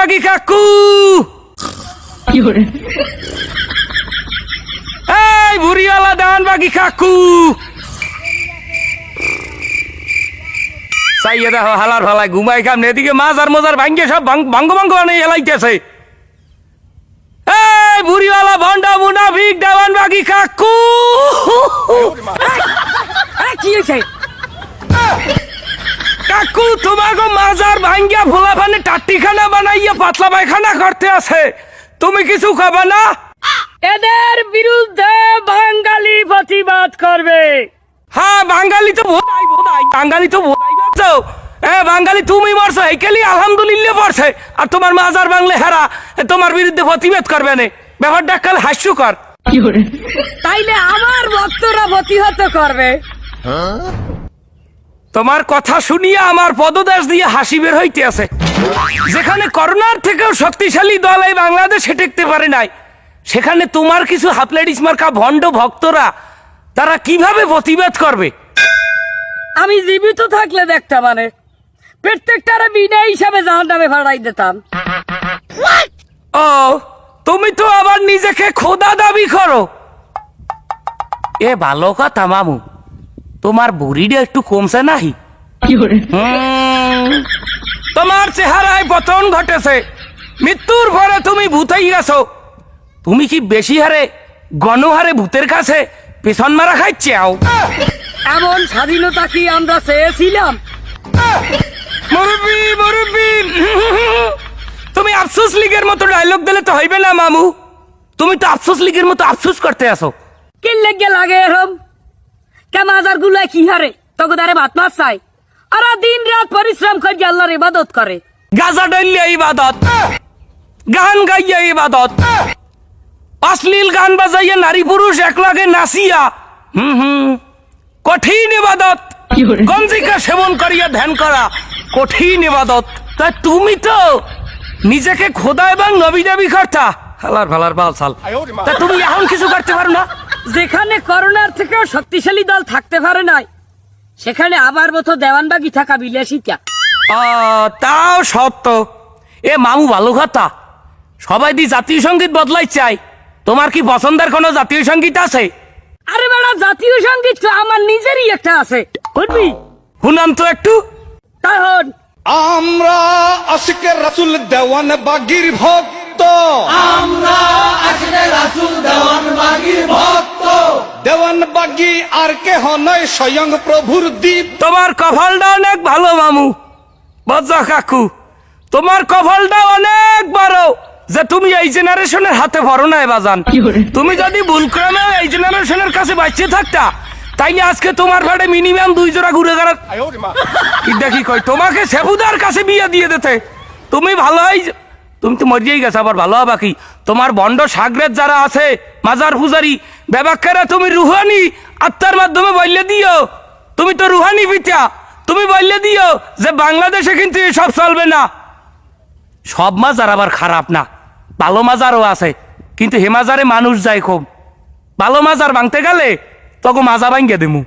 বাগি কাকু এই বুড়িওয়ালা দান বাগি কাকু চাইয়ে দেখো হালার ফালায় ঘুমাই খামনে এদিকে মাছ আর মজার ভাঙ্গে সব ভাঙ্গ ভাঙ্গ অনেক এলাইতেছে। এই বুড়িওয়ালা ভন্ডা মুনাফিক দেওয়ান বাগি কাকু কি হয়েছে? কাকু তোমাকে মাজার ভাঙ্গিয়া ভোলা পানে টাট্টিখানা বানাইয়া পাতলা পায়খানা করতে আছে, তুমি কিছু খাবা না? এদের বিরুদ্ধে বাঙালি প্রতিবাদ করবে। হ্যাঁ বাঙালি তো বোধাই বাঙালি তো বোধাই পারছো। বাঙালি তুমি মরছো এইকালি আলহামদুলিল্লাহ পড়ছে, আর তোমার মাজার বাংলা হেরা তোমার বিরুদ্ধে প্রতিবাদ করবে না, ব্যাপারটা কাল হাস্যকর। তাইলে আমার ভক্তরা প্রতিহত করবে। তোমার কথা শুনিয়া আমার পদদেশ দিয়ে হাসি বের হইতে আছে। যেখানে করোনার থেকেও শক্তিশালী দল এই বাংলাদেশে টেকতে পারে নাই, সেখানে তোমার কিছু হাফলেডিস মার্কা ভণ্ড ভক্তরা তারা কিভাবে প্রতিবাদ করবে? আমি জীবিত থাকলে দেখতে মানে প্রত্যেকটারে বিনা হিসাবে জাহান্নামে ভাড়াই দিতাম। ও তুমি তো আবার নিজেকে খোদা দাবি করো। এ ভালো কথা মামু, তোমার বুড়িটা একটু কমছে নাহি? তোমার চেহারায় পতন ঘটেছে, মৃত্যুর পরে তুমি ভূতেই গেছো। তুমি কি বেশি হারে গণহারে ভূতের কাছে পেছন মারা খাইছাও? এমন স্বাধীনতা কি আমরা চেয়েছিলাম? মুরব্বি মুরব্বি তুমি আফসোস লীগের মতো ডায়লগ দিলে তো হইবে না মামু। তুমি তো আফসোস লীগের মতো আফসোস করতে আসো। কি লেগে লাগে এরম? মাজার গুলায় কি হারে তখন তারে ভাত মাছ চাই, আর দিন রাত পরিশ্রম করে আল্লাহর ইবাদত করে। গাজা ডইলে ইবাদত, গান গাইয়া ইবাদত, অশ্লীল গান বাজাইয়া নারী পুরুষ একলাগে নাচিয়া কঠিন ইবাদত, গঞ্জিকা সেবন করিয়া ধ্যান করা কঠিন ইবাদত। তা তুমি তো নিজেকে খোদা এবং নবী দাবি করতা। হালার ভালার বাল সাল, তা তুমি এখন কিছু করতে পারো না? যেখানে করোনার থেকেও শক্তিশালী দল থাকতে পারে নাই, সেখানে আবার মতো দেওয়ানবাগি থাকা বিলাসিতা। তাও সত্য। এ মামু ভালো কথা, সবাই দি জাতীয় সঙ্গীত বদলাই চাই। তোমার কি পছন্দের কোনো জাতীয় সঙ্গীত আছে? আরে বেড়া, জাতীয় সঙ্গীত তো আমার নিজেরই একটা আছে, বুঝবি? শুনাম তো একটু। তখন আমরা আশিকে রাসূল দেওয়ান বাগির ভক্ত, আমরা আশিকে রাসূল দেওয়ান বাগির ভক্ত, দেওয়ান বাগি আর কেহ নয় স্বয়ং প্রভুর দ্বীপ। তোমার কপালটা অনেক ভালো মামু, বজ্জা কাকু, তোমার কপালটা অনেক বড় যে তুমি এই জেনারেশনের হাতে পড়ো না বাজান। তুমি যদি ভুলক্রমে এই জেনারেশনের কাছে বাঁচিয়ে থাকতা, তাইলে আজকে তোমার ভাড়ে মিনিমাম 2 জোড়া ঘুরে গেলাম। দেখি কই তোমাকে সেবুদার কাছে বিয়ে দিয়ে দিতে। তুমি ভালো হয়, তুমি তো মরিয়েই গেছো, আবার ভালো হবা কি? তোমার বন্ড সাগরেত যারা আছে মাজার পূজারি ব্যবাক্কেরা, তুমি রুহানি আত্মার মাধ্যমে বললে দিও, তুমি তো রুহানি পিতা, তুমি বললে দিও যে বাংলাদেশে কিন্তু এসব চলবে না। সব মাজার আবার খারাপ না, ভালো মাজারও আছে, কিন্তু হে মাজারে মানুষ যায় খুব। ভালো মাজার ভাঙতে গেলে তখন মাজা ভাঙ্গে দেবো।